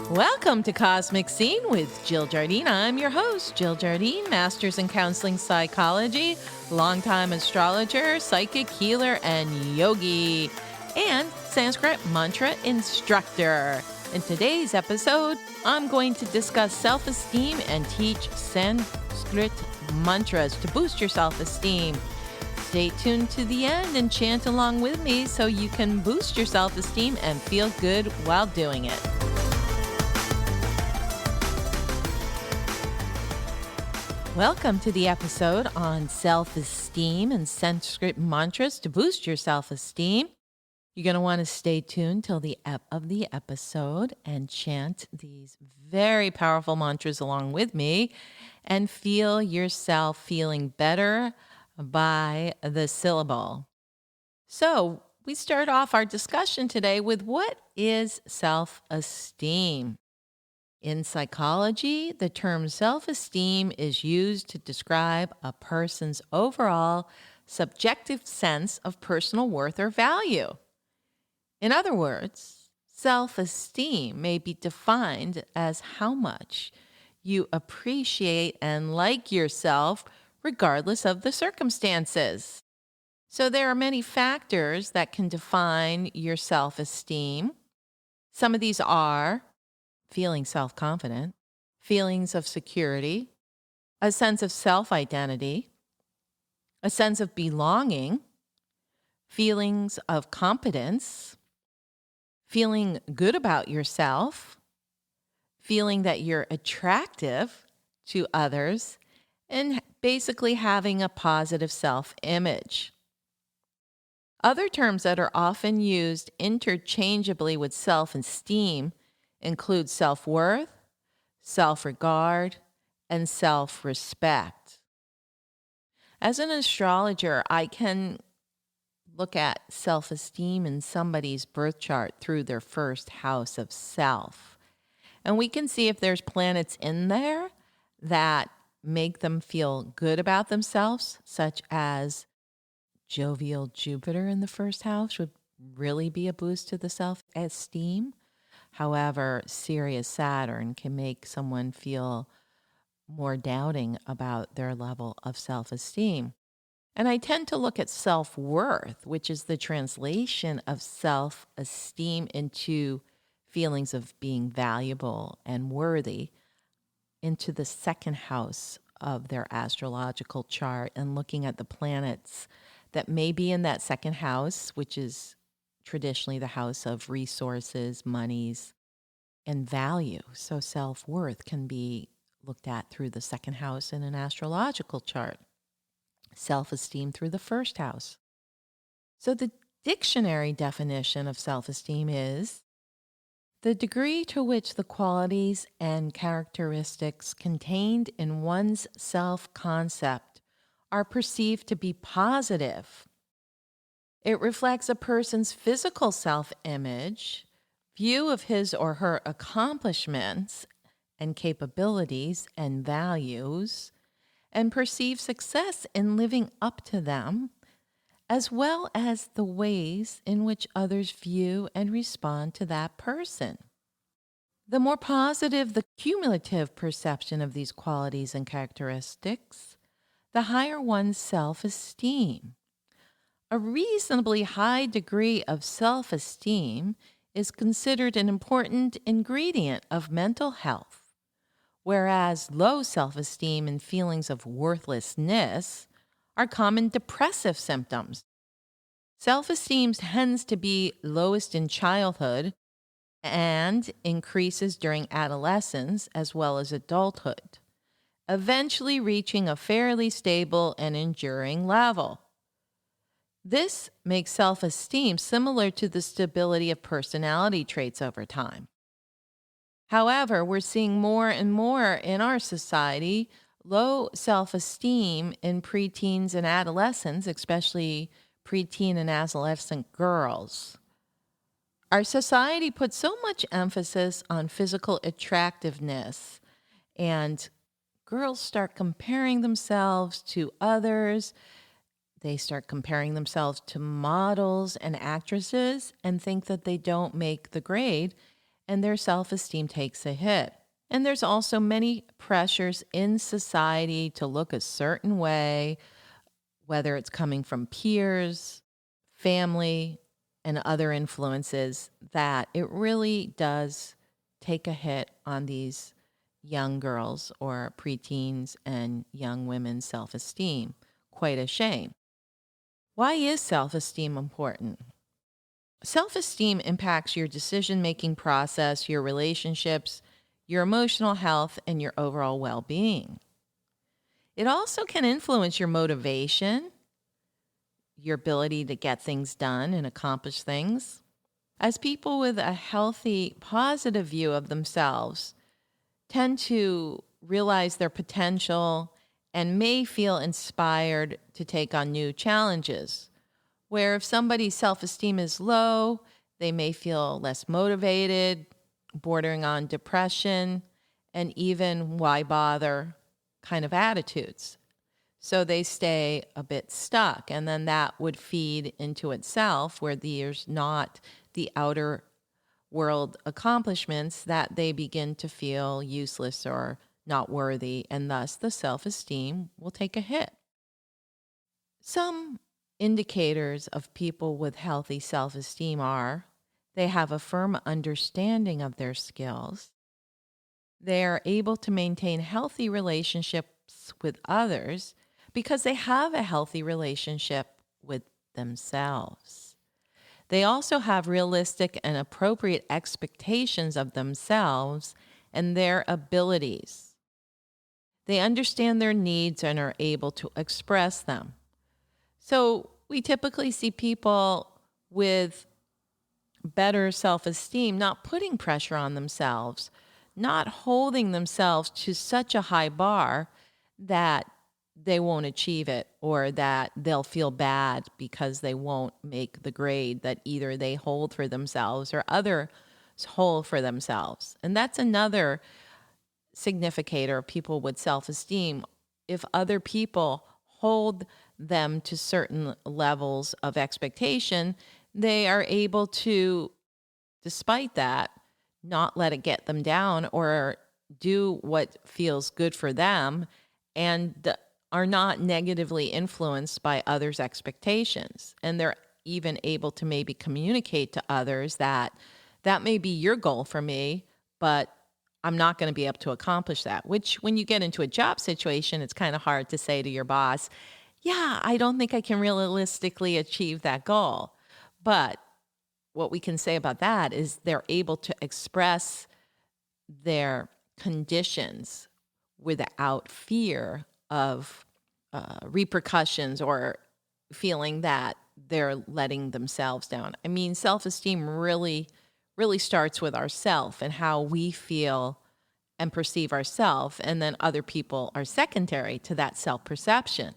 Welcome to Cosmic Scene with Jill Jardine. I'm your host, Jill Jardine, Master's in Counseling Psychology, longtime astrologer, psychic healer, and yogi, and Sanskrit Mantra instructor. In today's episode, I'm going to discuss self-esteem and teach Sanskrit mantras to boost your self-esteem. Stay tuned to the end and chant along with me so you can boost your self-esteem and feel good while doing it. Welcome to the episode on self-esteem and Sanskrit mantras to boost your self-esteem. You're going to want to stay tuned till the end of the episode and chant these very powerful mantras along with me and feel yourself feeling better by the syllable. So we start off our discussion today with what is self-esteem? In psychology, the term self-esteem is used to describe a person's overall subjective sense of personal worth or value. In other words, self-esteem may be defined as how much you appreciate and like yourself regardless of the circumstances. So there are many factors that can define your self-esteem. Some of these are feeling self-confident, feelings of security, a sense of self-identity, a sense of belonging, feelings of competence, feeling good about yourself, feeling that you're attractive to others, and basically having a positive self-image. Other terms that are often used interchangeably with self-esteem include self-worth, self-regard, and self-respect. As an astrologer, I can look at self-esteem in somebody's birth chart through their first house of self. And we can see if there's planets in there that make them feel good about themselves, such as jovial Jupiter in the first house would really be a boost to the self-esteem. However, Sirius Saturn can make someone feel more doubting about their level of self-esteem. And I tend to look at self-worth, which is the translation of self-esteem into feelings of being valuable and worthy, into the second house of their astrological chart and looking at the planets that may be in that second house, which is traditionally the house of resources, monies, and value. So self-worth can be looked at through the second house in an astrological chart. Self-esteem through the first house. So the dictionary definition of self-esteem is the degree to which the qualities and characteristics contained in one's self-concept are perceived to be positive. It reflects a person's physical self-image, view of his or her accomplishments and capabilities and values, and perceived success in living up to them, as well as the ways in which others view and respond to that person. The more positive the cumulative perception of these qualities and characteristics, the higher one's self-esteem. A reasonably high degree of self-esteem is considered an important ingredient of mental health, whereas low self-esteem and feelings of worthlessness are common depressive symptoms. Self-esteem tends to be lowest in childhood and increases during adolescence as well as adulthood, eventually reaching a fairly stable and enduring level. This makes self-esteem similar to the stability of personality traits over time. However, we're seeing more and more in our society low self-esteem in preteens and adolescents, especially preteen and adolescent girls. Our society puts so much emphasis on physical attractiveness, and girls start comparing themselves to others. They start comparing themselves to models and actresses and think that they don't make the grade and their self-esteem takes a hit. And there's also many pressures in society to look a certain way, whether it's coming from peers, family, and other influences, that it really does take a hit on these young girls or preteens and young women's self-esteem. Quite a shame. Why is self-esteem important? Self-esteem impacts your decision-making process, your relationships, your emotional health, and your overall well-being. It also can influence your motivation, your ability to get things done and accomplish things. As people with a healthy, positive view of themselves tend to realize their potential and may feel inspired to take on new challenges. Where if somebody's self-esteem is low, they may feel less motivated, bordering on depression, and even why bother kind of attitudes. So they stay a bit stuck, and then that would feed into itself where there's not the outer world accomplishments, that they begin to feel useless or not worthy, and thus the self-esteem will take a hit. Some indicators of people with healthy self-esteem are they have a firm understanding of their skills. They are able to maintain healthy relationships with others because they have a healthy relationship with themselves. They also have realistic and appropriate expectations of themselves and their abilities. They understand their needs and are able to express them. So we typically see people with better self-esteem not putting pressure on themselves, not holding themselves to such a high bar that they won't achieve it or that they'll feel bad because they won't make the grade that either they hold for themselves or others hold for themselves. And that's another significator of people with self-esteem. If other people hold them to certain levels of expectation, they are able to, despite that, not let it get them down or do what feels good for them and are not negatively influenced by others' expectations. And they're even able to maybe communicate to others that that may be your goal for me, but I'm not going to be able to accomplish that, which when you get into a job situation, it's kind of hard to say to your boss, yeah, I don't think I can realistically achieve that goal. But what we can say about that is they're able to express their conditions without fear of repercussions or feeling that they're letting themselves down. I mean, self-esteem really starts with ourself and how we feel and perceive ourselves, and then other people are secondary to that self-perception.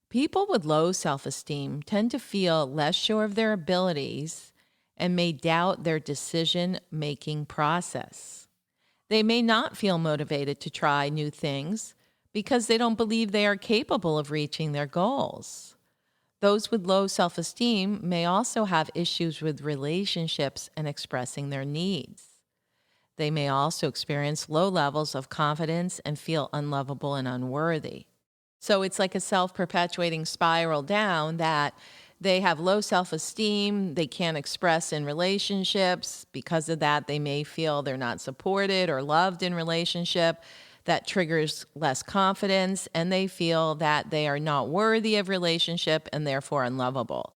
People with low self-esteem tend to feel less sure of their abilities and may doubt their decision-making process. They may not feel motivated to try new things because they don't believe they are capable of reaching their goals. Those with low self-esteem may also have issues with relationships and expressing their needs. They may also experience low levels of confidence and feel unlovable and unworthy. So it's like a self-perpetuating spiral down that they have low self-esteem, they can't express in relationships. Because of that, they may feel they're not supported or loved in relationship. That triggers less confidence, and they feel that they are not worthy of relationship and therefore unlovable.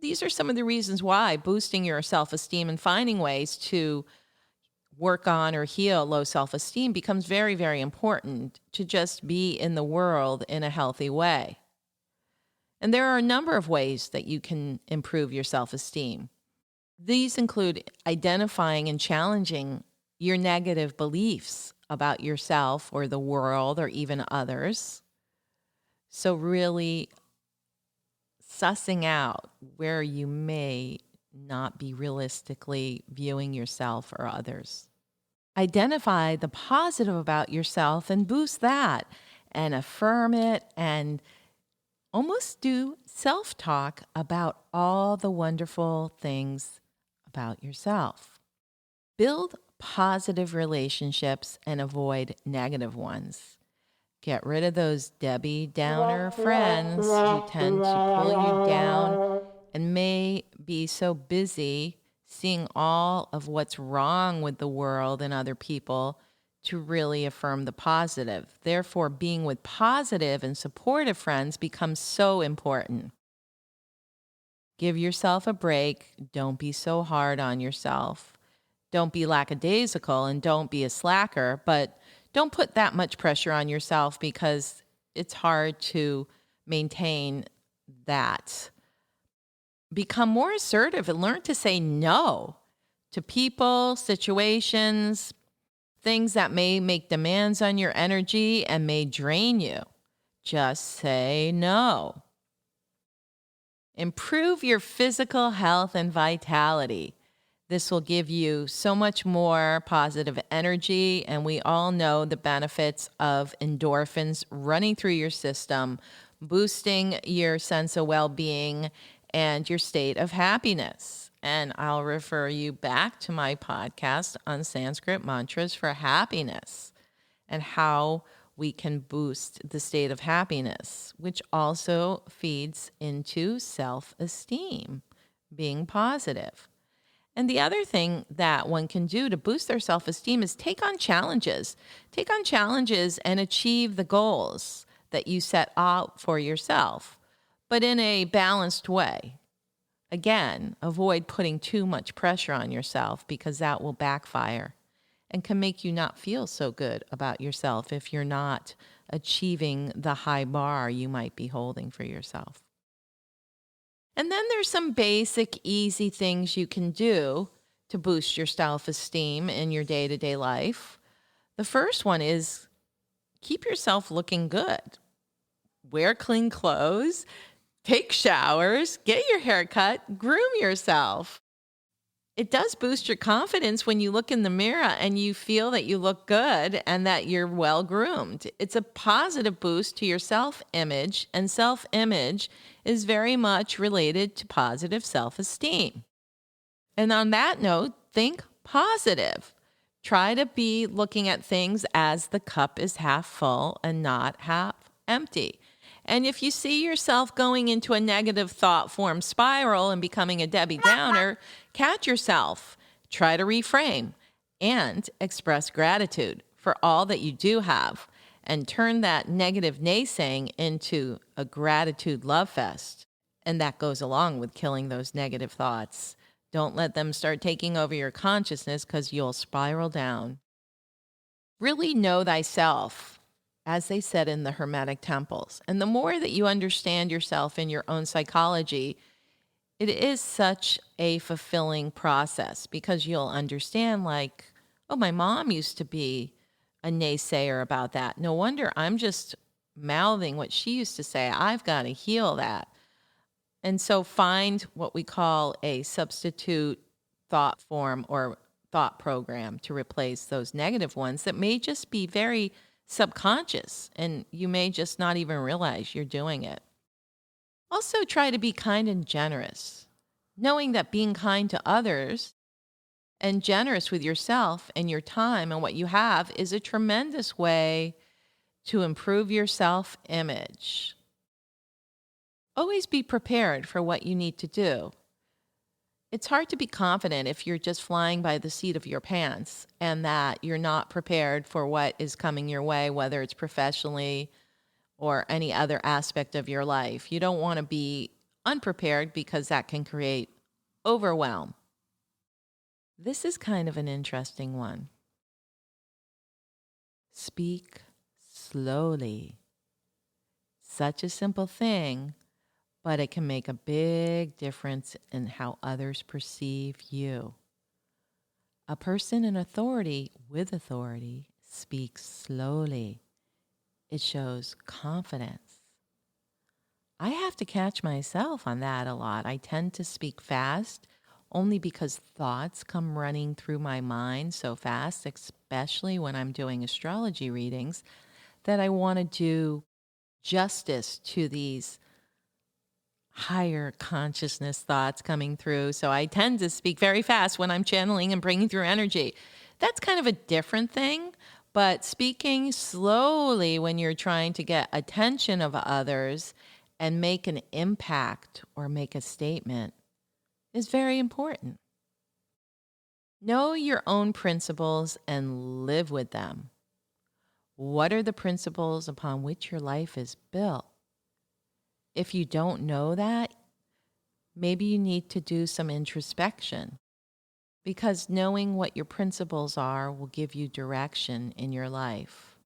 These are some of the reasons why boosting your self-esteem and finding ways to work on or heal low self-esteem becomes very, very important to just be in the world in a healthy way. And there are a number of ways that you can improve your self-esteem. These include identifying and challenging your negative beliefs about yourself or the world or even others. So really sussing out where you may not be realistically viewing yourself or others. Identify the positive about yourself and boost that and affirm it and almost do self-talk about all the wonderful things about yourself. Build positive relationships and avoid negative ones. Get rid of those Debbie Downer friends who tend to pull you down and may be so busy seeing all of what's wrong with the world and other people to really affirm the positive. Therefore, being with positive and supportive friends becomes so important. Give yourself a break. Don't be so hard on yourself. Don't be lackadaisical and don't be a slacker, but don't put that much pressure on yourself because it's hard to maintain that. Become more assertive and learn to say no to people, situations, things that may make demands on your energy and may drain you. Just say no. Improve your physical health and vitality. This will give you so much more positive energy, and we all know the benefits of endorphins running through your system, boosting your sense of well-being and your state of happiness. And I'll refer you back to my podcast on Sanskrit Mantras for happiness and how we can boost the state of happiness, which also feeds into self-esteem, being positive. And the other thing that one can do to boost their self-esteem is take on challenges. Take on challenges and achieve the goals that you set out for yourself, but in a balanced way. Again, avoid putting too much pressure on yourself because that will backfire and can make you not feel so good about yourself if you're not achieving the high bar you might be holding for yourself. And then there's some basic, easy things you can do to boost your self-esteem in your day-to-day life. The first one is keep yourself looking good. Wear clean clothes, take showers, get your hair cut, groom yourself. It does boost your confidence when you look in the mirror and you feel that you look good and that you're well groomed. It's a positive boost to your self-image, and self-image is very much related to positive self-esteem. And on that note, think positive. Try to be looking at things as the cup is half full and not half empty. And if you see yourself going into a negative thought form spiral and becoming a Debbie Downer, catch yourself, try to reframe, and express gratitude for all that you do have, and turn that negative naysaying into a gratitude love fest. And that goes along with killing those negative thoughts. Don't let them start taking over your consciousness because you'll spiral down. Really know thyself, as they said in the Hermetic temples. And the more that you understand yourself in your own psychology, it is such a fulfilling process because you'll understand like, oh, my mom used to be a naysayer about that. No wonder I'm just mouthing what she used to say. I've got to heal that. And so find what we call a substitute thought form or thought program to replace those negative ones that may just be very subconscious and you may just not even realize you're doing it. Also, try to be kind and generous, knowing that being kind to others and generous with yourself and your time and what you have is a tremendous way to improve your self-image. Always be prepared for what you need to do. It's hard to be confident if you're just flying by the seat of your pants and that you're not prepared for what is coming your way, whether it's professionally or any other aspect of your life. You don't want to be unprepared because that can create overwhelm. This is kind of an interesting one. Speak slowly. Such a simple thing, but it can make a big difference in how others perceive you. A person in authority with authority speaks slowly. It shows confidence. I have to catch myself on that a lot. I tend to speak fast only because thoughts come running through my mind so fast, especially when I'm doing astrology readings, that I want to do justice to these higher consciousness thoughts coming through. So I tend to speak very fast when I'm channeling and bringing through energy. That's kind of a different thing, but speaking slowly when you're trying to get attention of others and make an impact or make a statement is very important. Know your own principles and live with them. What are the principles upon which your life is built? If you don't know that, maybe you need to do some introspection, because knowing what your principles are will give you direction in your life.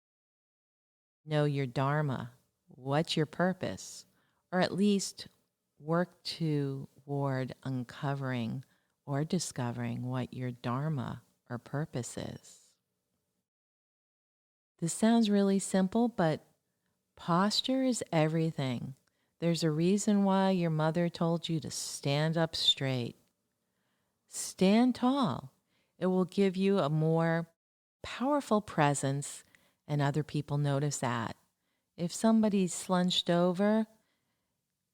Know your dharma. What's your purpose? Or at least work toward uncovering or discovering what your dharma or purpose is. This sounds really simple, but posture is everything. There's a reason why your mother told you to stand up straight. Stand tall. It will give you a more powerful presence, and other people notice that. If somebody's slunched over,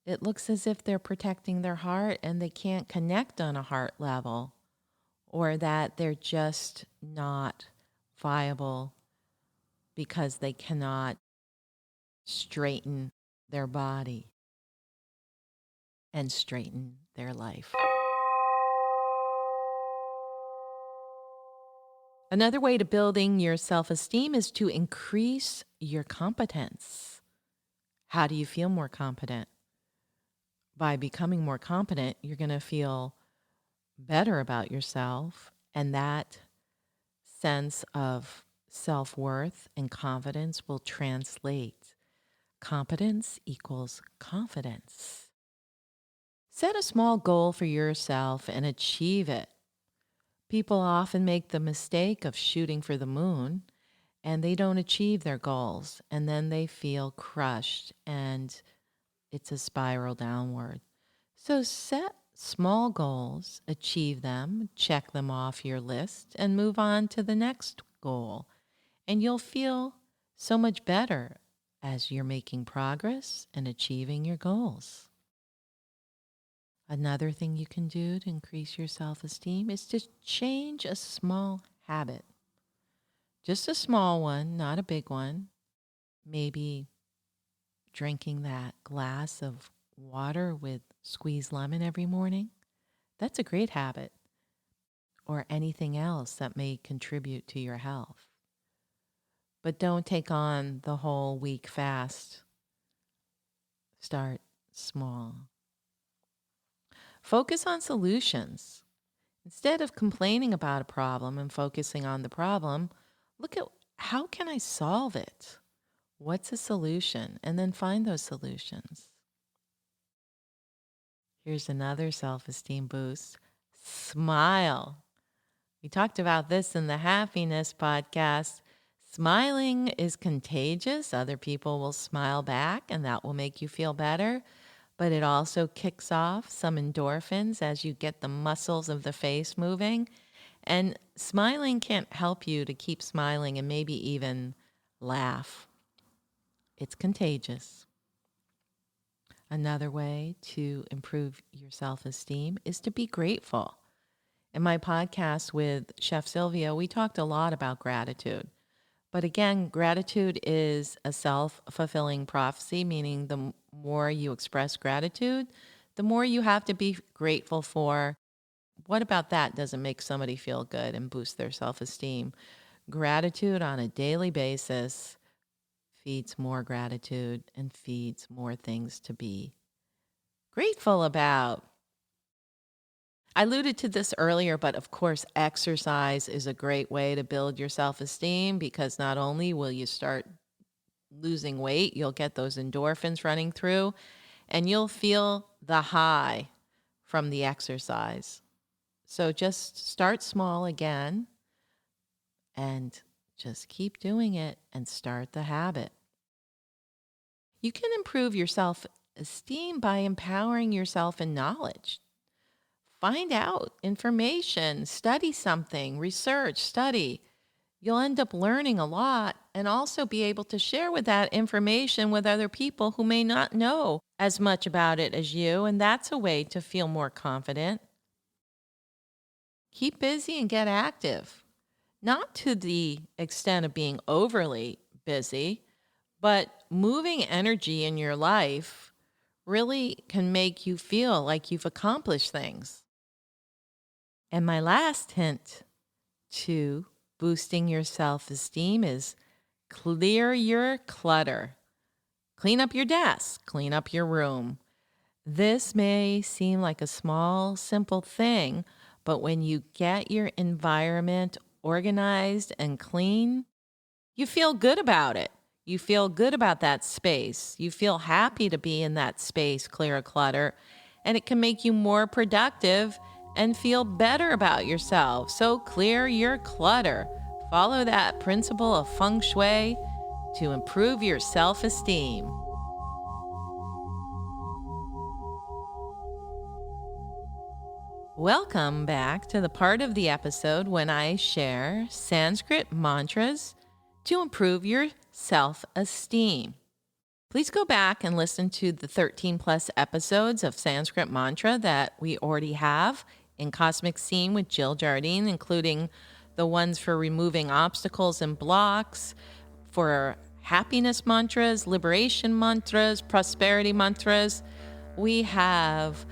it looks as if they're protecting their heart and they can't connect on a heart level, or that they're just not viable because they cannot straighten their body and straighten their life. Another way to building your self-esteem is to increase your competence. How do you feel more competent? By becoming more competent, you're going to feel better about yourself, and that sense of self-worth and confidence will translate. Competence equals confidence. Set a small goal for yourself and achieve it. People often make the mistake of shooting for the moon and they don't achieve their goals, and then they feel crushed and it's a spiral downward. So set small goals, achieve them, check them off your list, and move on to the next goal. And you'll feel so much better as you're making progress and achieving your goals. Another thing you can do to increase your self-esteem is to change a small habit. Just a small one, not a big one. Maybe drinking that glass of water with squeezed lemon every morning. That's a great habit. Or anything else that may contribute to your health. But don't take on the whole week fast. Start small. Focus on solutions. Instead of complaining about a problem and focusing on the problem, look at how can I solve it? What's a solution? And then find those solutions. Here's another self-esteem boost. Smile. We talked about this in the happiness podcast. Smiling is contagious. Other people will smile back, and that will make you feel better. But it also kicks off some endorphins as you get the muscles of the face moving. And smiling can't help you to keep smiling and maybe even laugh. It's contagious. Another way to improve your self-esteem is to be grateful. In my podcast with Chef Sylvia, we talked a lot about gratitude. But again, gratitude is a self-fulfilling prophecy, meaning the more you express gratitude, the more you have to be grateful for. What about that doesn't make somebody feel good and boost their self-esteem? Gratitude on a daily basis feeds more gratitude and feeds more things to be grateful about. I alluded to this earlier, but of course, exercise is a great way to build your self-esteem, because not only will you start losing weight, you'll get those endorphins running through, and you'll feel the high from the exercise. So just start small again and just keep doing it and start the habit. You can improve your self-esteem by empowering yourself in knowledge. Find out information, study something, research, study. You'll end up learning a lot and also be able to share with that information with other people who may not know as much about it as you, and that's a way to feel more confident. Keep busy and get active. Not to the extent of being overly busy, but moving energy in your life really can make you feel like you've accomplished things. And my last hint to boosting your self-esteem is clear your clutter. Clean up your desk, clean up your room. This may seem like a small, simple thing, but when you get your environment organized and clean, you feel good about it. You feel good about that space. You feel happy to be in that space, clear of clutter, and it can make you more productive and feel better about yourself. So clear your clutter. Follow that principle of feng shui to improve your self-esteem. Welcome back to the part of the episode when I share Sanskrit mantras to improve your self-esteem. Please go back and listen to the 13 plus episodes of Sanskrit Mantra that we already have in Cosmic Scene with Jill Jardine, including the ones for removing obstacles and blocks, for happiness mantras, liberation mantras, prosperity mantras. We have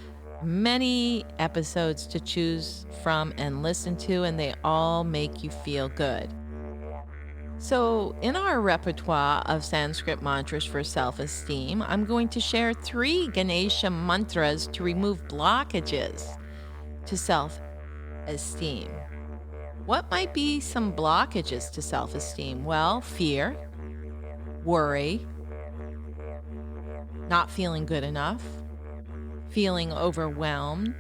many episodes to choose from and listen to, and they all make you feel good. So, in our repertoire of Sanskrit mantras for self-esteem, I'm going to share 3 Ganesha mantras to remove blockages to self-esteem. What might be some blockages to self-esteem? Well, fear, worry, not feeling good enough, feeling overwhelmed,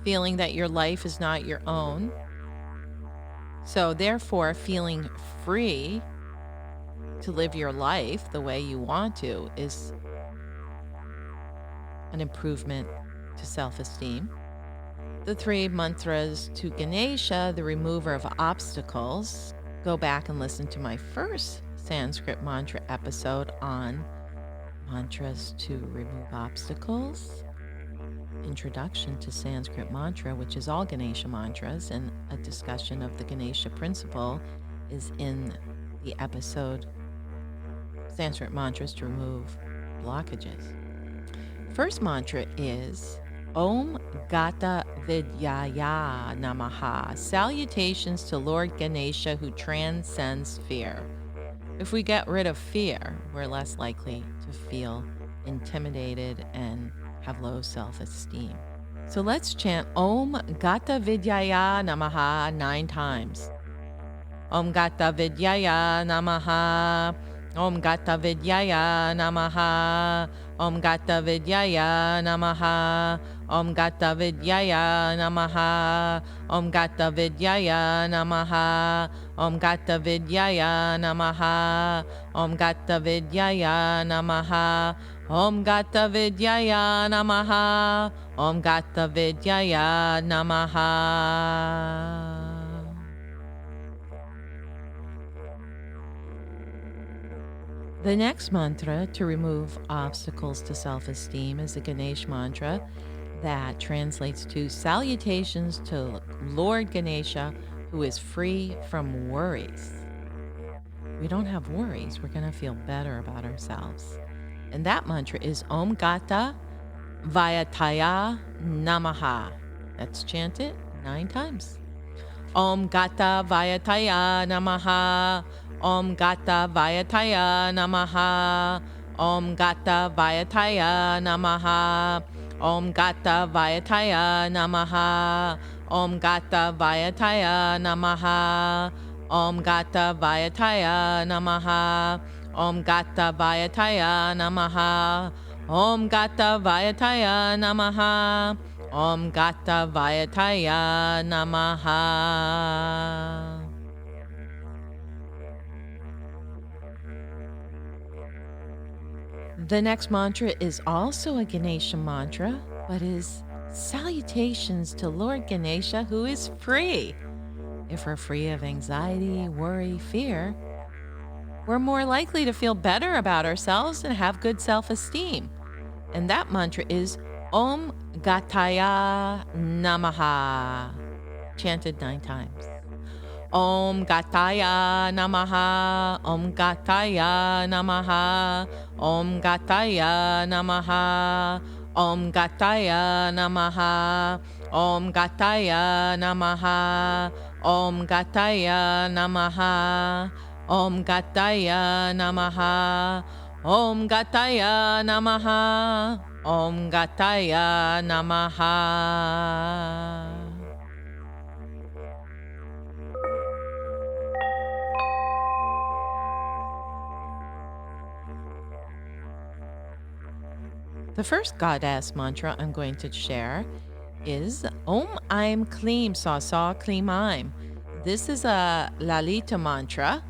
feeling that your life is not your own. So therefore, feeling free to live your life the way you want to is an improvement to self-esteem. The 3 mantras to Ganesha, the remover of obstacles. Go back and listen to my first Sanskrit mantra episode on mantras to remove obstacles. Introduction to Sanskrit Mantra, which is all Ganesha mantras, and a discussion of the Ganesha principle is in the episode Sanskrit Mantras to Remove Blockages. First mantra is Om Gata Vidyaya Namaha. Salutations to Lord Ganesha who transcends fear. If we get rid of fear, we're less likely to feel intimidated and have low self-esteem. So let's chant Om Gata Vidyaya Namaha 9 times. Om Gata Vidyaya Namaha. Om Gata Vidyaya Namaha. Om Gata Vidyaya Namaha. Om Gata Vidyaya Namaha. Om Gata Vidyaya Namaha. Om Gata Vidyaya Namaha. Om Gata Vidyaya Namaha. Om Gata Vidyaya Namaha. Om Gata Vidyaya Namaha. The next mantra to remove obstacles to self-esteem is the Ganesh mantra that translates to salutations to Lord Ganesha who is free from worries. We don't have worries, we're going to feel better about ourselves. And that mantra is Om Gata Vayataya Namaha. Let's chant it 9 times. Om Gata Vayataya Namaha. Om Gata Vayataya Namaha. Om Gata Vayataya Namaha. Om Gata Vayataya Namaha. Om Gata Vayataya Namaha. Om Gata Vayataya Namaha. Om Gata Vayataya Namaha. Om Gata Vayataya Namaha. Om Gata Vayataya Namaha. The next mantra is also a Ganesha mantra, but is salutations to Lord Ganesha who is free. If we're free of anxiety, worry, fear, we're more likely to feel better about ourselves and have good self-esteem. And that mantra is Om Gataya Namaha, chanted 9 times. Om Gataya Namaha, Om Gataya Namaha, Om Gataya Namaha, Om Gataya Namaha, Om Gataya Namaha, Om Gataya Namaha, Om Gataya Namaha, Om Gataya Namaha, Om Gataya Namaha. The first goddess mantra I'm going to share is Om Aim Kleem Sa Sa Kleem Aim. This is a Lalita mantra,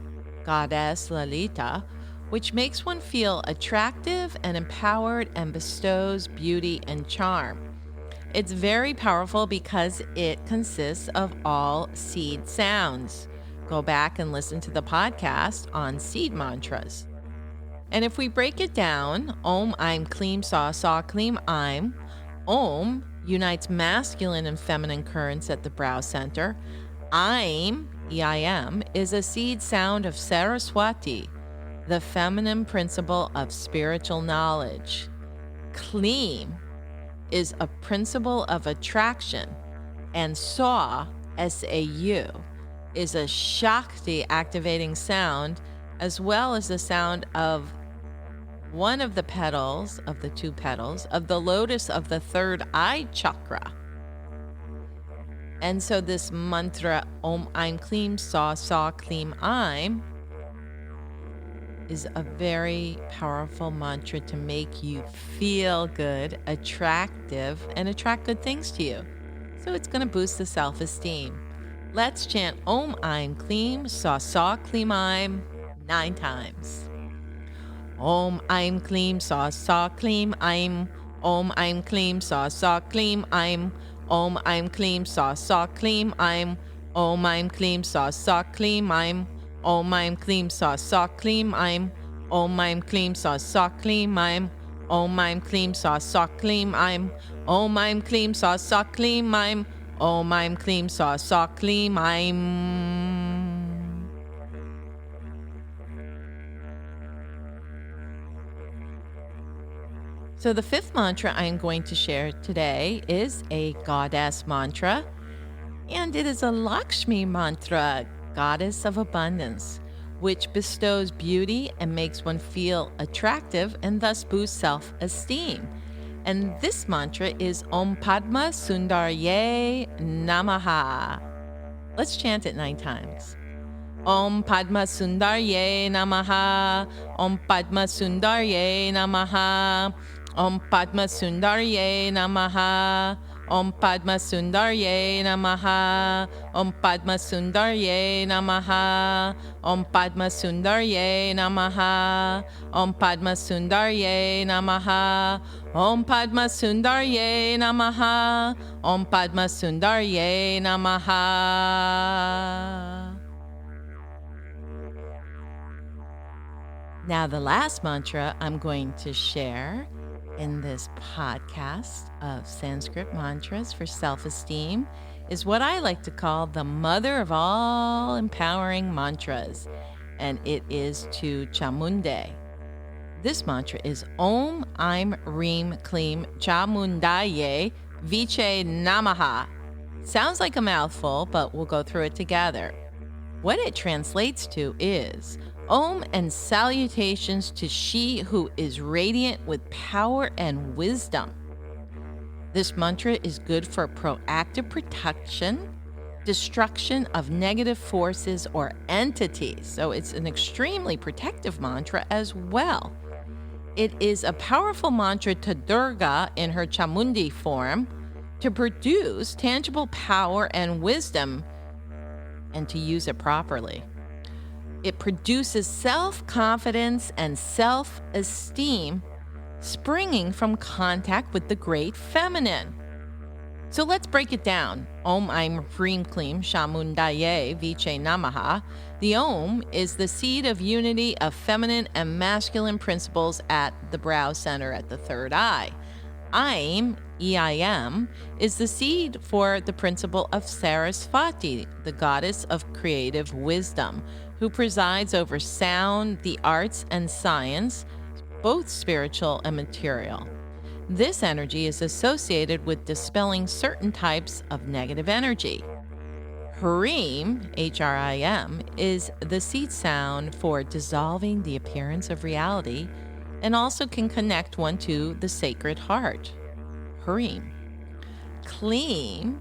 goddess Lalita, which makes one feel attractive and empowered and bestows beauty and charm. It's very powerful because it consists of all seed sounds. Go back and listen to the podcast on seed mantras. And if we break it down, Om Aim Kleem Sa Sa Kleem Aim, Om unites masculine and feminine currents at the brow center. Aim, E-I-M, is a seed sound of Saraswati, the feminine principle of spiritual knowledge. Kleem is a principle of attraction, and Sa, S-A-U, is a Shakti activating sound, as well as the sound of one of the petals, of the two petals, of the lotus of the third eye chakra. And so this mantra, Om Aim Kleem Sa Sa Kleem Aim, is a very powerful mantra to make you feel good, attractive, and attract good things to you. So it's going to boost the self-esteem. Let's chant Om Aim Kleem Sa Sa Kleem Aim 9 times. Om Aim Kleem Sa Sa Kleem Aim. Om Aim Kleem Sa Sa Kleem Aim. Om Aim Kleem Sa Sa Kleem Aim. Om Aim Kleem Sa Sa Kleem Aim. Om Aim Kleem Sa Sa Kleem Aim. Om Aim Kleem Sa Sa Kleem Aim. Om Aim Kleem Sa Sa Kleem Aim. Om Aim Kleem Sa Sa Kleem Aim. Om Aim Kleem Sa Sa Kleem Aim. So the fifth mantra I'm going to share today is a goddess mantra, and it is a Lakshmi mantra, goddess of abundance, which bestows beauty and makes one feel attractive and thus boosts self-esteem. And this mantra is Om Padma Sundarye Namaha. Let's chant it 9 times. Om Padma Sundarye Namaha. Om Padma Sundarye Namaha. Om Padma Sundarye Namaha. Om Padma Sundarye Namaha. Om Padma Sundarye Namaha. Om Padma Sundarye Namaha. Om Padma Sundarye Namaha. Om Padma Sundarye Namaha. Om Padma Sundarye Namaha. Now the last mantra I'm going to share in this podcast of Sanskrit mantras for self-esteem is what I like to call the mother of all empowering mantras, and it is to Chamunde. This mantra is Om Aim Reem Kleem Chamundaye Viche Namaha. Sounds like a mouthful, but we'll go through it together. What it translates to is Om and salutations to she who is radiant with power and wisdom. This mantra is good for proactive protection, destruction of negative forces or entities. So it's an extremely protective mantra as well. It is a powerful mantra to Durga in her Chamundi form to produce tangible power and wisdom and to use it properly. It produces self-confidence and self-esteem springing from contact with the great feminine. So let's break it down. Om Aim Reem Kleem Chamundaye Viche Namaha. The Om is the seed of unity of feminine and masculine principles at the brow center at the third eye. Aim, E-I-M, is the seed for the principle of Sarasvati, the goddess of creative wisdom, who presides over sound, the arts, and science, both spiritual and material. This energy is associated with dispelling certain types of negative energy. Hrim, H-R-I-M, is the seed sound for dissolving the appearance of reality and also can connect one to the Sacred Heart. Hrim. Klim,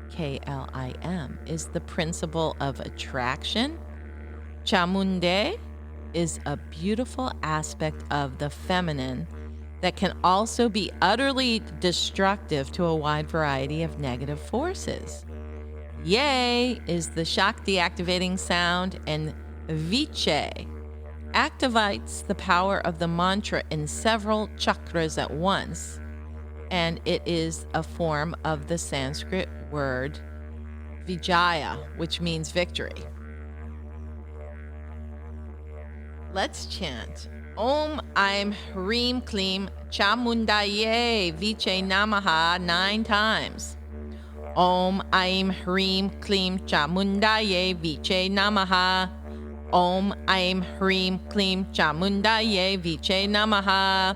K-L-I-M, is the principle of attraction. Chamunde is a beautiful aspect of the feminine that can also be utterly destructive to a wide variety of negative forces. Yay is the Shakti activating sound, and Viche activates the power of the mantra in several chakras at once, and it is a form of the Sanskrit word Vijaya, which means victory. Let's chant. Om Aim Hrim Klim Chamundaye Viche Namaha 9 times. Om Aim Hrim Klim Chamundaye Viche Namaha. Om Aim Hrim Klim Chamundaye Viche Namaha.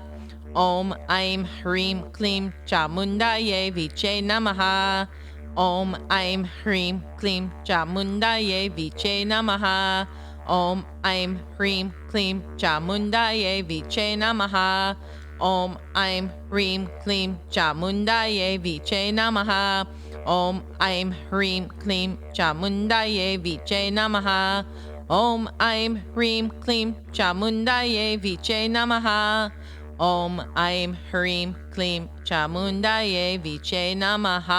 Om Aim Hrim Klim Chamundaye Viche Namaha. Om Aim Hrim Klim Chamundaye Viche Namaha. Om Aim Hrim Klim Chamundaye Viche Namaha. Om Aim Hrim Klim Chamundaye Viche Namaha. Om Aim Hrim Klim Chamundaye Viche Namaha. Om Aim Hrim Klim Chamundaye Viche Namaha. Om Aim Hrim Klim Chamundaye Viche Namaha.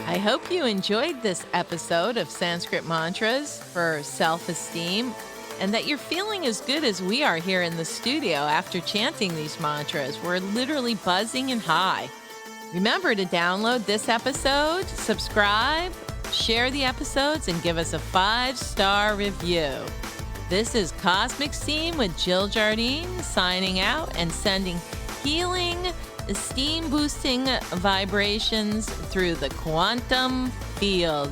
I hope you enjoyed this episode of Sanskrit Mantras for Self-Esteem, and that you're feeling as good as we are here in the studio after chanting these mantras. We're literally buzzing and high. Remember to download this episode, subscribe, share the episodes, and give us a 5-star review. This is Cosmic Steam with Jill Jardine signing out and sending healing, esteem-boosting vibrations through the quantum field.